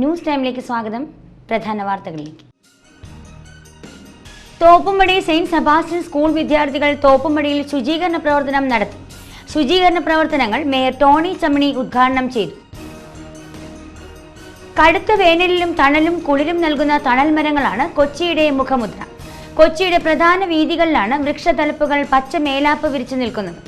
News ടൈമിലേക്ക് സ്വാഗതം. പ്രധാന വാർത്തകളിലേക്ക്. തോപ്പുംപടി സെയിന്റ് സെബാസ്റ്റ്യൻ സ്കൂൾ വിദ്യാർത്ഥികൾ തോപ്പുംപടിയിൽ ശുചീകരണ പ്രവർത്തനം നടത്തി. ശുചീകരണ പ്രവർത്തനങ്ങൾ മേയർ ടോണി ചമ്മണി ഉദ്ഘാടനം ചെയ്തു. കടുത്ത വേനലിലും തണലും കുളിരും നൽകുന്ന തണൽ മരങ്ങളാണ് കൊച്ചിയുടെ മുഖമുദ്ര. കൊച്ചിയുടെ പ്രധാന വീഥികളിലാണ് വൃക്ഷത്തലപ്പുകൾ പച്ച മേലാപ്പ് വിരിച്ചു നിൽക്കുന്നത്.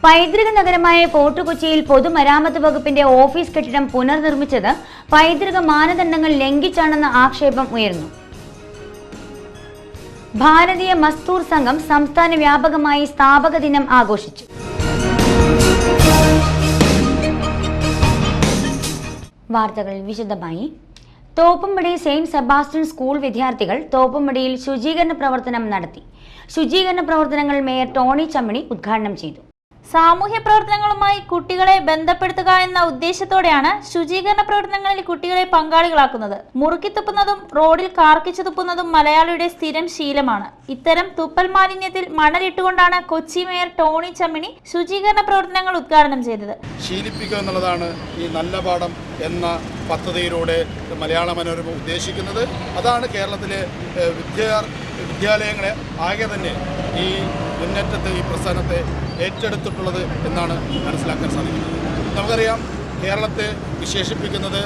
പൈതൃക നഗരമായ ഫോർട്ട് കൊച്ചിയിൽ പൊതുമരാമത്ത് വകുപ്പിന്റെ ഓഫീസ് കെട്ടിടം പുനർനിർമ്മിച്ചത് പൈതൃക മാനദണ്ഡങ്ങൾ ലംഘിച്ചാണെന്ന ആക്ഷേപം ഉയർന്നു. ഭാരതീയ മസ്ദൂർ സംഘം സംസ്ഥാന വ്യാപകമായി സ്ഥാപക ദിനം ആഘോഷിച്ചു. വാർത്തകൾ വിശദമായി. തോപ്പുംപടി സെയിന്റ് സെബാസ്റ്റ്യൻ സ്കൂൾ വിദ്യാർത്ഥികൾ തോപ്പുംപടിയിൽ ശുചീകരണ പ്രവർത്തനം നടത്തി. ശുചീകരണ പ്രവർത്തനങ്ങൾ മേയർ ടോണി ചമ്മണി ഉദ്ഘാടനം ചെയ്തു. സാമൂഹ്യ പ്രവർത്തനങ്ങളുമായി കുട്ടികളെ ബന്ധപ്പെടുത്തുക എന്ന ഉദ്ദേശത്തോടെയാണ് ശുചീകരണ പ്രവർത്തനങ്ങളിൽ കുട്ടികളെ പങ്കാളികളാക്കുന്നത്. മുറുക്കി തുപ്പുന്നതും റോഡിൽ കാർക്കിച്ചു തുപ്പുന്നതും മലയാളിയുടെ സ്ഥിരം ശീലമാണ്. ഇത്തരം തുപ്പൽ മാലിന്യത്തിൽ മണലിട്ടുകൊണ്ടാണ് കൊച്ചി മേയർ ടോണി ചമ്മണി ശുചീകരണ പ്രവർത്തനങ്ങൾ ഉദ്ഘാടനം ചെയ്തത്. ശീലിപ്പിക്കുക എന്നുള്ളതാണ് ഈ നല്ല പാഠം എന്ന പദ്ധതിയിലൂടെ മലയാള മനോരമ ഉദ്ദേശിക്കുന്നത്. അതാണ് കേരളത്തിലെ വിദ്യാലയങ്ങളെ ആകെ തന്നെ ഈ മുന്നേറ്റത്തെ ഈ പ്രസ്ഥാനത്തെ ഏറ്റെടുത്തിട്ടുള്ളത് എന്നാണ് മനസ്സിലാക്കാൻ സാധിക്കുന്നത്. നമുക്കറിയാം, കേരളത്തെ വിശേഷിപ്പിക്കുന്നത്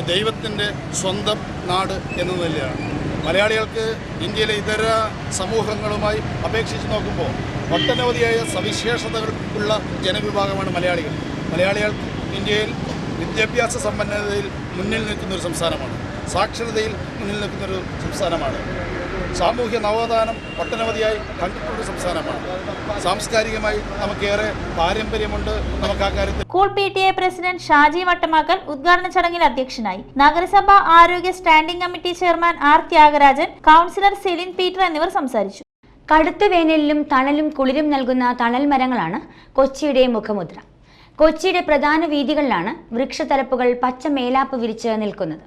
ദൈവത്തിൻ്റെ സ്വന്തം നാട് എന്ന നിലയാണ്. മലയാളികൾക്ക് ഇന്ത്യയിലെ ഇതര സമൂഹങ്ങളുമായി അപേക്ഷിച്ച് നോക്കുമ്പോൾ ഒട്ടനവധിയായ സവിശേഷതകൾ ഉള്ള ജനവിഭാഗമാണ് മലയാളികൾ. മലയാളികൾ ഇന്ത്യയിൽ വിദ്യാഭ്യാസ സമ്പന്നതയിൽ മുന്നിൽ നിൽക്കുന്നൊരു സംസ്ഥാനമാണ്. സാക്ഷരതയിൽ മുന്നിൽ നിൽക്കുന്നൊരു സംസ്ഥാനമാണ്. സാമൂഹ്യ നവോത്ഥാനം ഒട്ടനവധിയായി കണ്ടിട്ടുള്ള സംസ്ഥാനമാണ്. സാംസ്കാരികമായി നമുക്കേറെ പാരമ്പര്യമുണ്ട്. നമുക്ക് ആ കാര്യത്തിൽ school PTA president Shaji Vattamakkal ഉദ്ഘാടന ചടങ്ങിൽ അധ്യക്ഷനായി. നഗരസഭ ആരോഗ്യ standing committee chairman R Thyagarajan, councillor Celine Peter എന്നിവർ സംസാരിച്ചു. കടുത്ത വേനലിലും തണലും കുളിരും നൽകുന്ന തണൽ മരങ്ങളാണ് കൊച്ചിയുടെ മുഖമുദ്ര. കൊച്ചിയുടെ പ്രധാന വീഥികളിലാണ് വൃക്ഷത്തലപ്പുകൾ പച്ച മേലാപ്പ് വിരിച്ച് നിൽക്കുന്നത്.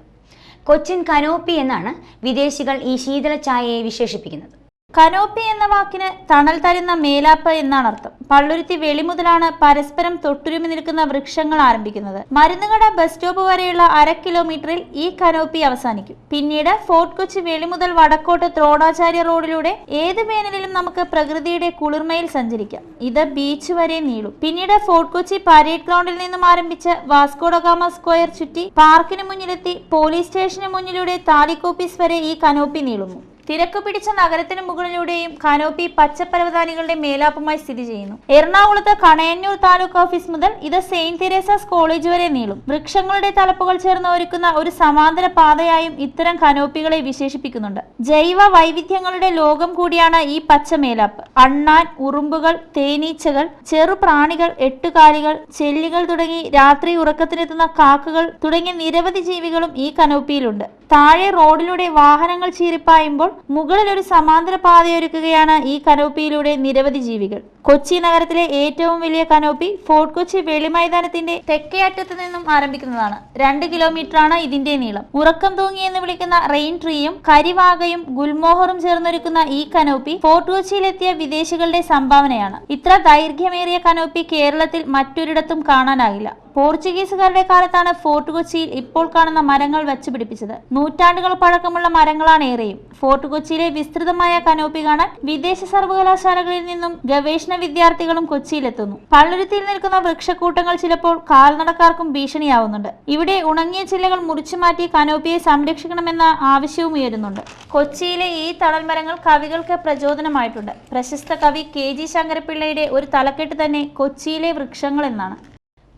കൊച്ചിൻ കനോപ്പി എന്നാണ് വിദേശികൾ ഈ ശീതള ഛായയെ വിശേഷിപ്പിക്കുന്നത്. കനോപ്പി എന്ന വാക്കിന് തണൽ തരുന്ന മേലാപ്പ് എന്നാണ് അർത്ഥം. പള്ളുരുത്തി വെളി മുതലാണ് പരസ്പരം തൊട്ടുരുമി നിൽക്കുന്ന വൃക്ഷങ്ങൾ ആരംഭിക്കുന്നത്. മരുന്നുകട ബസ് സ്റ്റോപ്പ് വരെയുള്ള 1/2 കിലോമീറ്ററിൽ ഈ കനോപ്പി അവസാനിക്കും. പിന്നീട് ഫോർട്ട് കൊച്ചി വെളി മുതൽ വടക്കോട്ട് ത്രോടാചാര്യ റോഡിലൂടെ ഏത് വേനലിലും നമുക്ക് പ്രകൃതിയുടെ കുളിർമയിൽ സഞ്ചരിക്കാം. ഇത് ബീച്ച് വരെ നീളും. പിന്നീട് ഫോർട്ട് കൊച്ചി പരേഡ് ഗ്രൗണ്ടിൽ നിന്നും ആരംഭിച്ച് വാസ്കോഡഗാമ സ്ക്വയർ ചുറ്റി പാർക്കിന് മുന്നിലെത്തി പോലീസ് സ്റ്റേഷന് മുന്നിലൂടെ താലിക് ഓഫീസ് വരെ ഈ കനോപ്പി നീളുന്നു. തിരക്ക് പിടിച്ച നഗരത്തിന് മുകളിലൂടെയും കനോപ്പി പച്ചപ്പരവതാനികളുടെ മേലാപ്പുമായി സ്ഥിതി ചെയ്യുന്നു. എറണാകുളത്ത് കണയന്നൂർ താലൂക്ക് ഓഫീസ് മുതൽ ഇത് സെയിന്റ് തെരേസാസ് കോളേജ് വരെ നീളും. വൃക്ഷങ്ങളുടെ തലപ്പുകൾ ചേർന്ന് ഒരുക്കുന്ന ഒരു സമാന്തര പാതയായും ഇത്തരം കനോപ്പികളെ വിശേഷിപ്പിക്കുന്നുണ്ട്. ജൈവ വൈവിധ്യങ്ങളുടെ ലോകം കൂടിയാണ് ഈ പച്ച മേലാപ്പ്. അണ്ണാൻ, ഉറുമ്പുകൾ, തേനീച്ചകൾ, ചെറുപ്രാണികൾ, എട്ടുകാലികൾ, ചെല്ലികൾ തുടങ്ങി രാത്രി ഉറക്കത്തിനെത്തുന്ന കാക്കകൾ തുടങ്ങിയ നിരവധി ജീവികളും ഈ കനോപ്പിയിലുണ്ട്. താഴെ റോഡിലൂടെ വാഹനങ്ങൾ ചീറിപ്പായുമ്പോൾ മുകളിൽ ഒരു സമാന്തര പാതയൊരുക്കുകയാണ് ഈ കനോപ്പിയിലൂടെ നിരവധി ജീവികൾ. കൊച്ചി നഗരത്തിലെ ഏറ്റവും വലിയ കനോപ്പി ഫോർട്ട് കൊച്ചി വെളി മൈതാനത്തിന്റെ തെക്കേ അറ്റത്ത് നിന്നും ആരംഭിക്കുന്നതാണ്. 2 കിലോമീറ്ററാണ് ഇതിന്റെ നീളം. ഉറക്കം തൂങ്ങി എന്ന് വിളിക്കുന്ന റെയിൻ ട്രീയും കരിവാകയും ഗുൽമോഹറും ചേർന്നൊരുക്കുന്ന ഈ കനോപ്പി ഫോർട്ട് കൊച്ചിയിലെത്തിയ വിദേശികളുടെ സംഭാവനയാണ്. ഇത്ര ദൈർഘ്യമേറിയ കനോപ്പി കേരളത്തിൽ മറ്റൊരിടത്തും കാണാനാകില്ല. പോർച്ചുഗീസുകാരുടെ കാലത്താണ് ഫോർട്ട് കൊച്ചിയിൽ ഇപ്പോൾ കാണുന്ന മരങ്ങൾ വച്ചുപിടിപ്പിച്ചത്. നൂറ്റാണ്ടുകൾ പഴക്കമുള്ള മരങ്ങളാണ് ഏറെയും. ഫോർട്ട് കൊച്ചിയിലെ വിസ്തൃതമായ കനോപ്പി കാണാൻ വിദേശ സർവകലാശാലകളിൽ നിന്നും ഗവേഷണ വിദ്യാർത്ഥികളും കൊച്ചിയിലെത്തുന്നു. പള്ളുരുത്തിയിൽ നിൽക്കുന്ന വൃക്ഷക്കൂട്ടങ്ങൾ ചിലപ്പോൾ കാൽനടക്കാർക്കും ഭീഷണിയാവുന്നുണ്ട്. ഇവിടെ ഉണങ്ങിയ ചില്ലകൾ മുറിച്ചു മാറ്റി കനോപ്പിയെ സംരക്ഷിക്കണമെന്ന ആവശ്യവും ഉയരുന്നുണ്ട്. കൊച്ചിയിലെ ഈ തണൽ മരങ്ങൾ കവികൾക്ക് പ്രചോദനമായിട്ടുണ്ട്. പ്രശസ്ത കവി KG ശങ്കരപ്പിള്ളയുടെ ഒരു തലക്കെട്ട് തന്നെ കൊച്ചിയിലെ വൃക്ഷങ്ങൾ എന്നാണ്.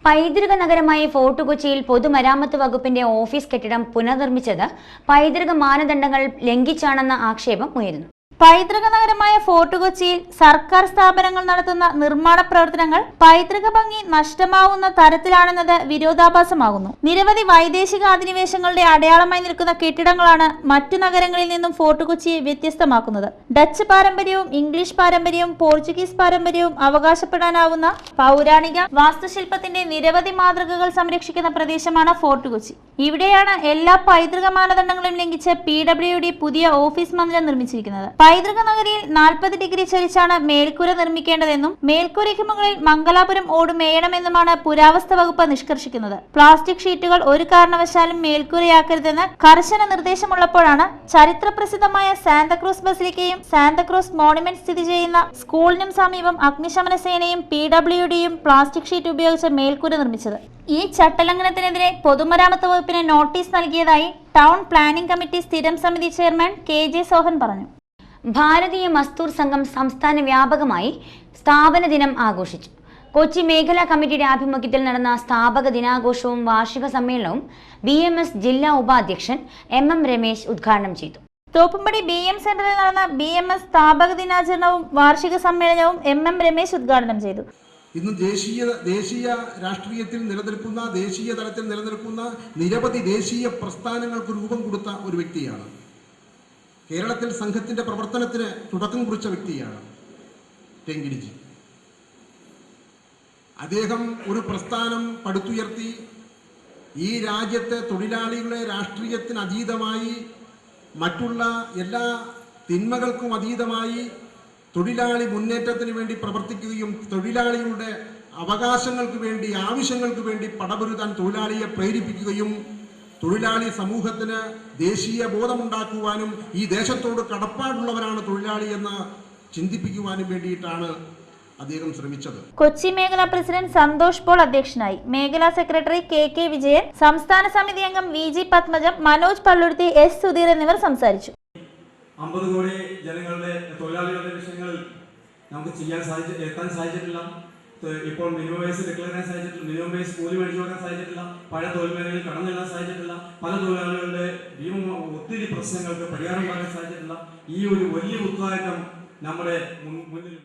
പൈതൃക നഗരമായ ഫോർട്ട് കൊച്ചിയിൽ പൊതുമരാമത്ത് വകുപ്പിന്റെ ഓഫീസ് കെട്ടിടം പുനർനിർമ്മിച്ചത് പൈതൃക മാനദണ്ഡങ്ങൾ ലംഘിച്ചാണെന്ന ആക്ഷേപം ഉയരുന്നു. പൈതൃക നഗരമായ ഫോർട്ട് കൊച്ചിയിൽ സർക്കാർ സ്ഥാപനങ്ങൾ നടത്തുന്ന നിർമ്മാണ പ്രവർത്തനങ്ങൾ പൈതൃക ഭംഗി നഷ്ടമാവുന്ന തരത്തിലാണെന്നത് വിരോധാഭാസമാകുന്നു. നിരവധി വൈദേശിക അധിനിവേശങ്ങളുടെ അടയാളമായി നിൽക്കുന്ന കെട്ടിടങ്ങളാണ് മറ്റു നഗരങ്ങളിൽ നിന്നും ഫോർട്ട് കൊച്ചിയെ വ്യത്യസ്തമാക്കുന്നത്. ഡച്ച് പാരമ്പര്യവും ഇംഗ്ലീഷ് പാരമ്പര്യവും പോർച്ചുഗീസ് പാരമ്പര്യവും അവകാശപ്പെടാനാവുന്ന പൗരാണിക വാസ്തുശില്പത്തിന്റെ നിരവധി മാതൃകകൾ സംരക്ഷിക്കുന്ന പ്രദേശമാണ് ഫോർട്ട് കൊച്ചി. ഇവിടെയാണ് എല്ലാ പൈതൃക മാനദണ്ഡങ്ങളും ലംഘിച്ച് PWD പുതിയ ഓഫീസ് മന്ദിരം നിർമ്മിച്ചിരിക്കുന്നത്. പൈതൃക നഗരിയിൽ 40 ഡിഗ്രി ചരിച്ചാണ് മേൽക്കൂര നിർമ്മിക്കേണ്ടതെന്നും മേൽക്കൂരയ്ക്ക് മുകളിൽ മംഗലാപുരം ഓട് മേയണമെന്നുമാണ് പുരാവസ്തു വകുപ്പ് നിഷ്കർഷിക്കുന്നത്. പ്ലാസ്റ്റിക് ഷീറ്റുകൾ ഒരു കാരണവശാലും മേൽക്കൂരയാക്കരുതെന്ന് കർശന നിർദ്ദേശമുള്ളപ്പോഴാണ് ചരിത്രപ്രസിദ്ധമായ സാന്താക്രൂസ് ബസിലിക്കയും സാന്താക്രൂസ് മോണുമെന്റ് സ്ഥിതി ചെയ്യുന്ന സ്കൂളിനും സമീപം അഗ്നിശമന സേനയും PWDയും പ്ലാസ്റ്റിക് ഷീറ്റ് ഉപയോഗിച്ച് മേൽക്കൂര നിർമ്മിച്ചത്. ഈ ചട്ടലംഘനത്തിനെതിരെ പൊതുമരാമത്ത് വകുപ്പിന് നോട്ടീസ് നൽകിയതായി ടൗൺ പ്ലാനിംഗ് കമ്മിറ്റി സ്ഥിരം സമിതി ചെയർമാൻ KJ സോഹൻ പറഞ്ഞു. ഭാരതീയ മസ്ദൂർ സംഘം സംസ്ഥാന വ്യാപകമായി സ്ഥാപന ദിനം ആഘോഷിച്ചു. കൊച്ചി മേഖലാ കമ്മിറ്റിയുടെ ആഭിമുഖ്യത്തിൽ നടന്ന സ്ഥാപക ദിനാഘോഷവും വാർഷിക സമ്മേളനവും BMS ജില്ലാ ഉപാധ്യക്ഷൻ MM രമേശ് ഉദ്ഘാടനം ചെയ്തു. തോപ്പുംപടി BM സെന്ററിൽ നടന്ന BMS സ്ഥാപക ദിനാചരണവും വാർഷിക സമ്മേളനവും MM രമേശ് ഉദ്ഘാടനം ചെയ്തു. ഇന്ന് ദേശീയ രാഷ്ട്രീയത്തിൽ നിലനിൽക്കുന്ന, ദേശീയ തലത്തിൽ നിലനിൽക്കുന്ന നിരവധി ദേശീയ പ്രസ്ഥാനങ്ങൾക്ക് രൂപം കൊടുത്ത ഒരു വ്യക്തിയാണ്. കേരളത്തിൽ സംഘത്തിന്റെ പ്രവർത്തനത്തിന് തുടക്കം കുറിച്ച വ്യക്തിയാണ് ടെങ്കിടിജി. അദ്ദേഹം ഒരു പ്രസ്ഥാനം പടുത്തുയർത്തി ഈ രാജ്യത്തെ തൊഴിലാളികളെ രാഷ്ട്രീയത്തിന് അതീതമായി, മറ്റുള്ള എല്ലാ തിന്മകൾക്കും അതീതമായി തൊഴിലാളി മുന്നേറ്റത്തിന് വേണ്ടി പ്രവർത്തിക്കുകയും തൊഴിലാളികളുടെ അവകാശങ്ങൾക്ക് വേണ്ടി, ആവശ്യങ്ങൾക്ക് വേണ്ടി പടപൊരുതാൻ തൊഴിലാളിയെ പ്രേരിപ്പിക്കുകയും തൊഴിലാളി സമൂഹത്തിന് ദേശീയ ബോധമുണ്ടാക്കുവാനും ഈ ദേശത്തോട് കടപ്പാടുള്ളവരാണ് തൊഴിലാളി എന്ന് ചിന്തിപ്പിക്കുവാനും വേണ്ടിയിട്ടാണ് അദ്ദേഹം ശ്രമിച്ചത്. കൊച്ചി മേഖലാ പ്രസിഡന്റ് സന്തോഷ് പോൾ അധ്യക്ഷനായി. മേഖലാ സെക്രട്ടറി KK വിജയൻ, സംസ്ഥാന സമിതി അംഗം VG പത്മജം, മനോജ് പള്ളുരുത്തി, S സുധീർ എന്നിവർ സംസാരിച്ചു. 50 കോടി ജനങ്ങളുടെ തൊഴിലാളികളുടെ വിഷയങ്ങൾ നമുക്ക് എത്താൻ സാധിച്ചിട്ടില്ല. ഇപ്പോൾ മിനിമം വേജ് ഡിക്ലെയർ ചെയ്യാൻ സാധിച്ചിട്ടില്ല, മിനിമം വേജ് കൂലി മേടിച്ചു കൊടുക്കാൻ സാധിച്ചിട്ടില്ല, പഴയ തൊഴിൽ മേഖലയിൽ കടന്നു ചെല്ലാൻ സാധിച്ചിട്ടില്ല, പല തൊഴിലാളികളുടെ ഒത്തിരി പ്രശ്നങ്ങൾക്ക് പരിഹാരം പറയാൻ സാധിച്ചിട്ടില്ല. ഈ ഒരു വലിയ ഉത്തരവാദിത്തം നമ്മുടെ മുന്നിൽ.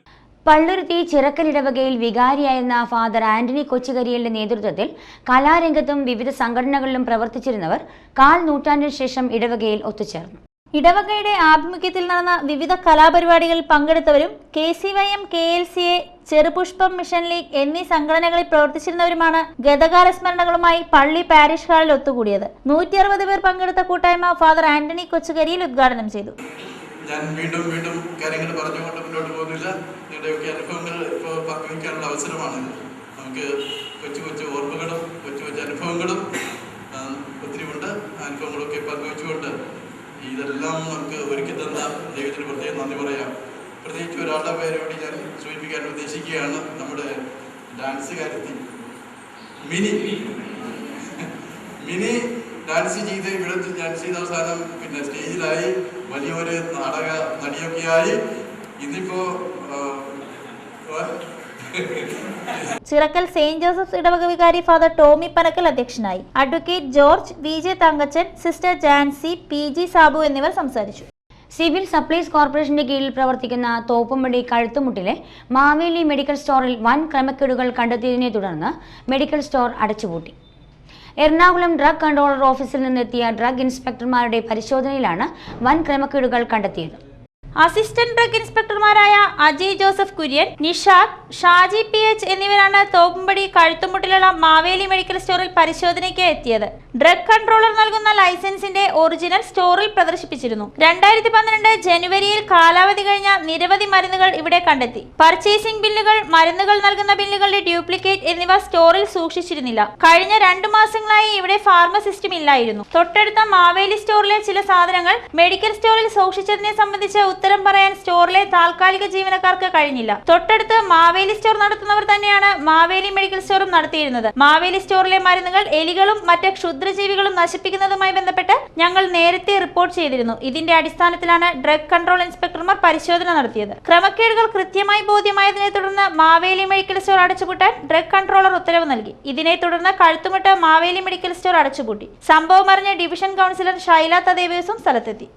പള്ളുരുത്തി ചിറക്കൽ ഇടവകയിൽ വികാരിയായിരുന്ന ഫാദർ ആന്റണി കൊച്ചുകരിയലിന്റെ നേതൃത്വത്തിൽ കലാരംഗത്തും വിവിധ സംഘടനകളിലും പ്രവർത്തിച്ചിരുന്നവർ 1/4 നൂറ്റാണ്ടിന് ശേഷം ഇടവകയിൽ ഒത്തുചേർന്നു. ഇടവകയുടെ ആഭിമുഖ്യത്തിൽ നടന്ന വിവിധ കലാപരിപാടികളിൽ പങ്കെടുത്തവരും KCYM, KLCA, Cherupushpam mission league എന്നീ സംഘടനകളിൽ പ്രവർത്തിച്ചിരുന്നവരുമാണ് ഗതകാല സ്മരണകളുമായി പള്ളി പാരിഷ് ഹാളിൽ ഒത്തുകൂടിയത്. 160 പേർ പങ്കെടുത്ത കൂട്ടായ്മ ഫാദർ ആന്റണി കൊച്ചുകരിയിൽ ഉദ്ഘാടനം ചെയ്തു. ഞാൻ വീണ്ടും കാര്യങ്ങൾ പറഞ്ഞുകൊണ്ട് മുന്നോട്ട് പോകുന്നില്ല. നിങ്ങളുടെയൊക്കെ അനുഭവങ്ങൾ ഇപ്പോൾ പങ്കുവയ്ക്കാനുള്ള അവസരമാണിത്. നമുക്ക് കൊച്ചു ഓർമ്മകളും കൊച്ചു അനുഭവങ്ങളും ഒത്തിരി ഉണ്ട്. അനുഭവങ്ങളൊക്കെ പങ്കുവെച്ചുകൊണ്ട് ഇതെല്ലാം നമുക്ക് ഒരുക്കി തന്ന ദൈവത്തിന് പ്രത്യേകം നന്ദി പറയാം. പ്രത്യേകിച്ച് ഒരാളുടെ പേര് കൂടി ഞാൻ സൂചിപ്പിക്കാൻ ഉദ്ദേശിക്കുകയാണ്. നമ്മുടെ ഡാൻസുകാരത്തി മിനി ഡാൻസ് ചെയ്ത് ഇവിടെ ഡാൻസ് ചെയ്ത അവസാനം പിന്നെ സ്റ്റേജിലായി വലിയൊരു നാടക നടിയൊക്കെയായി. ഇന്നിപ്പോ ചിറക്കൽ സെയിന്റ് ജോസഫ്സ് ഇടവക വികാരി ഫാദർ ടോമി പനക്കൽ അധ്യക്ഷനായി. Advocate George, VJ Thankachan, sister Jancy, PG Sabu എന്നിവർ സംസാരിച്ചു. സിവിൽ സപ്ലൈസ് കോർപ്പറേഷന്റെ കീഴിൽ പ്രവർത്തിക്കുന്ന തോപ്പുംപടി കഴുത്തുമുട്ടിലെ മാവേലി മെഡിക്കൽ സ്റ്റോറിൽ വൻ ക്രമക്കേടുകൾ കണ്ടെത്തിയതിനെ തുടർന്ന് മെഡിക്കൽ സ്റ്റോർ അടച്ചുപൂട്ടി. എറണാകുളം ഡ്രഗ് കൺട്രോളർ ഓഫീസിൽ നിന്നെത്തിയ ഡ്രഗ് ഇൻസ്പെക്ടർമാരുടെ പരിശോധനയിലാണ് വൻ ക്രമക്കേടുകൾ കണ്ടെത്തിയത്. അസിസ്റ്റന്റ് ഡ്രഗ് ഇൻസ്പെക്ടർമാരായ അജയ് ജോസഫ് കുര്യൻ, നിഷാദ്, ഷാജി PH എന്നിവരാണ് തോപ്പുംപടി കഴുത്തുമുട്ടിലുള്ള മാവേലി മെഡിക്കൽ സ്റ്റോറിൽ പരിശോധനയ്ക്ക് എത്തിയത്. ഡ്രഗ് കൺട്രോളർ നൽകുന്ന ലൈസൻസിന്റെ ഒറിജിനൽ സ്റ്റോറിൽ പ്രദർശിപ്പിച്ചിരുന്നു. 2012 ജനുവരിയിൽ കാലാവധി കഴിഞ്ഞ നിരവധി മരുന്നുകൾ ഇവിടെ കണ്ടെത്തി. പർച്ചേസിംഗ് ബില്ലുകൾ, മരുന്നുകൾ നൽകുന്ന ബില്ലുകളുടെ ഡ്യൂപ്ലിക്കേറ്റ് എന്നിവ സ്റ്റോറിൽ സൂക്ഷിച്ചിരുന്നില്ല. കഴിഞ്ഞ 2 മാസങ്ങളായി ഇവിടെ ഫാർമസിസ്റ്റും ഇല്ലായിരുന്നു. തൊട്ടടുത്ത മാവേലി സ്റ്റോറിലെ ചില സാധനങ്ങൾ മെഡിക്കൽ സ്റ്റോറിൽ സൂക്ഷിച്ചതിനെ സംബന്ധിച്ച് ഉത്തരം പറയാൻ സ്റ്റോറിലെ താൽക്കാലിക ജീവനക്കാർക്ക് കഴിഞ്ഞില്ല. തൊട്ടടുത്ത് മാവേലി സ്റ്റോർ നടത്തുന്നവർ തന്നെയാണ് മാവേലി മെഡിക്കൽ സ്റ്റോറും നടത്തിയിരുന്നത്. മാവേലി സ്റ്റോറിലെ മരുന്നുകൾ എലികളും മറ്റ് ക്ഷുദ്രജീവികളും നശിപ്പിക്കുന്നതുമായി ബന്ധപ്പെട്ട് ഞങ്ങൾ നേരത്തെ റിപ്പോർട്ട് ചെയ്തിരുന്നു. ഇതിന്റെ അടിസ്ഥാനത്തിലാണ് ഡ്രഗ് കൺട്രോൾ ഇൻസ്പെക്ടർമാർ പരിശോധന നടത്തിയത്. ക്രമക്കേടുകൾ കൃത്യമായി ബോധ്യമായതിനെ തുടർന്ന് മാവേലി മെഡിക്കൽ സ്റ്റോർ അടച്ചുപൂട്ടാൻ ഡ്രഗ് കൺട്രോളർ ഉത്തരവ് നൽകി. ഇതിനെ തുടർന്ന് കഴുത്തുമുട്ട് മാവേലി മെഡിക്കൽ സ്റ്റോർ അടച്ചുപൂട്ടി. സംഭവം അറിഞ്ഞ ഡിവിഷൻ കൗൺസിലർ ഷൈല തദേവേസും സ്ഥലത്തെത്തി.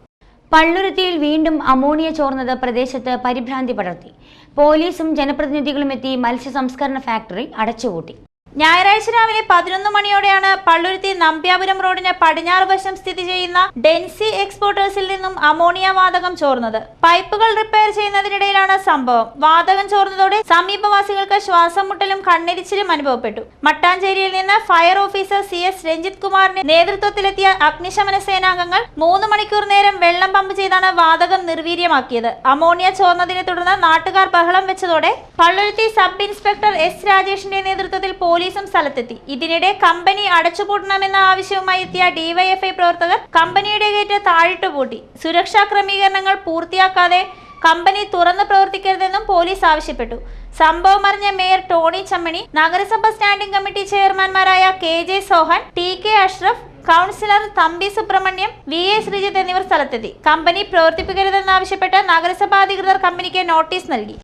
പള്ളുരുത്തിയിൽ വീണ്ടും അമോണിയ ചോർന്നത് പ്രദേശത്ത് പരിഭ്രാന്തി പടർത്തി. പോലീസും ജനപ്രതിനിധികളും എത്തി മത്സ്യ സംസ്കരണ ഫാക്ടറി അടച്ചുപൂട്ടി. ഞായറാഴ്ച രാവിലെ 11 മണിയോടെയാണ് പള്ളുരുത്തി നമ്പ്യാപുരം റോഡിന് പടിഞ്ഞാറ് വശം സ്ഥിതി ചെയ്യുന്ന ഡെൻസി എക്സ്പോർട്ടേഴ്സിൽ നിന്നും അമോണിയ വാതകം ചോർന്നത്. പൈപ്പുകൾ റിപ്പയർ ചെയ്യുന്നതിനിടയിലാണ് സംഭവം. വാതകം ചോർന്നതോടെ സമീപവാസികൾക്ക് ശ്വാസം മുട്ടലും കണ്ണെരിച്ചിലും അനുഭവപ്പെട്ടു. മട്ടാഞ്ചേരിയിൽ നിന്ന് ഫയർ ഓഫീസർ CS രഞ്ജിത് കുമാറിന്റെ നേതൃത്വത്തിലെത്തിയ അഗ്നിശമന സേനാംഗങ്ങൾ 3 മണിക്കൂർ നേരം വെള്ളം പമ്പ് ചെയ്താണ് വാതകം നിർവീര്യമാക്കിയത്. അമോണിയ ചോർന്നതിനെ തുടർന്ന് നാട്ടുകാർ ബഹളം വെച്ചതോടെ പള്ളുരുത്തി സബ് ഇൻസ്പെക്ടർ S രാജേഷിന്റെ നേതൃത്വത്തിൽ പോലീസും സ്ഥലത്തെത്തി. ഇതിനിടെ കമ്പനി അടച്ചുപൂട്ടണമെന്ന ആവശ്യവുമായി എത്തിയ DYFI പ്രവർത്തകർ കമ്പനിയുടെ ഗേറ്റ് താഴിട്ടു പൂട്ടി. സുരക്ഷാ ക്രമീകരണങ്ങൾ പൂർത്തിയാക്കാതെ കമ്പനി തുറന്നു പ്രവർത്തിക്കരുതെന്നും പോലീസ് ആവശ്യപ്പെട്ടു. സംഭവം അറിഞ്ഞ മേയർ ടോണി ചമ്മണി, നഗരസഭ സ്റ്റാൻഡിംഗ് കമ്മിറ്റി ചെയർമാൻമാരായ KJ Sohan, TK Ashraf, councillor Thampi Subramaniam, VA Sreejith എന്നിവർ സ്ഥലത്തെത്തി. കമ്പനി പ്രവർത്തിപ്പിക്കരുതെന്നാവശ്യപ്പെട്ട് നഗരസഭാ അധികൃതർ കമ്പനിക്ക് നോട്ടീസ് നൽകി.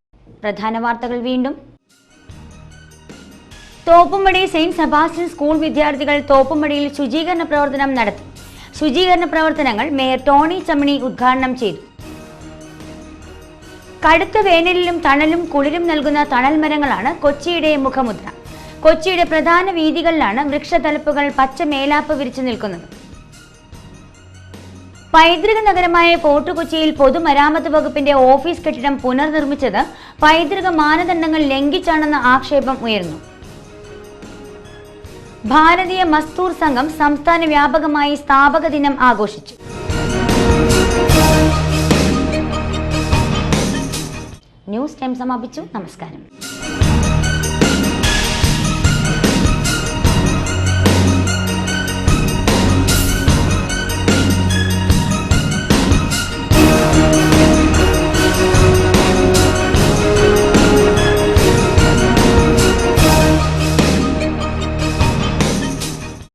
പ്രധാന വാർത്തകൾ വീണ്ടും. തോപ്പുംപടി സെയിന്റ് സെബാസ്റ്റ്യൻ സ്കൂൾ വിദ്യാർത്ഥികൾ തോപ്പുംപടിയിൽ ശുചീകരണ പ്രവർത്തനം നടത്തി. ശുചീകരണ പ്രവർത്തനങ്ങൾ മേയർ ടോണി ചമ്മണി ഉദ്ഘാടനം ചെയ്തു. കടുത്ത വേനലിലും തണലും കുളിരും നൽകുന്ന തണൽ മരങ്ങളാണ് കൊച്ചിയുടെ മുഖമുദ്ര. കൊച്ചിയുടെ പ്രധാന വീഥികളിലാണ് വൃക്ഷത്തലപ്പുകൾ പച്ച മേലാപ്പ് വിരിച്ചു നിൽക്കുന്നത്. പൈതൃക നഗരമായ ഫോർട്ട് കൊച്ചിയിൽ പൊതുമരാമത്ത് വകുപ്പിന്റെ ഓഫീസ് കെട്ടിടം പുനർനിർമ്മിച്ചത് പൈതൃക മാനദണ്ഡങ്ങൾ ലംഘിച്ചാണെന്ന ആക്ഷേപം ഉയർന്നു. ഭാരതീയ മസ്ദൂർ സംഘം സംസ്ഥാന വ്യാപകമായി സ്ഥാപക ദിനം ആഘോഷിച്ചു. ന്യൂസ് ടൈം സമാപിച്ചു. നമസ്കാരം.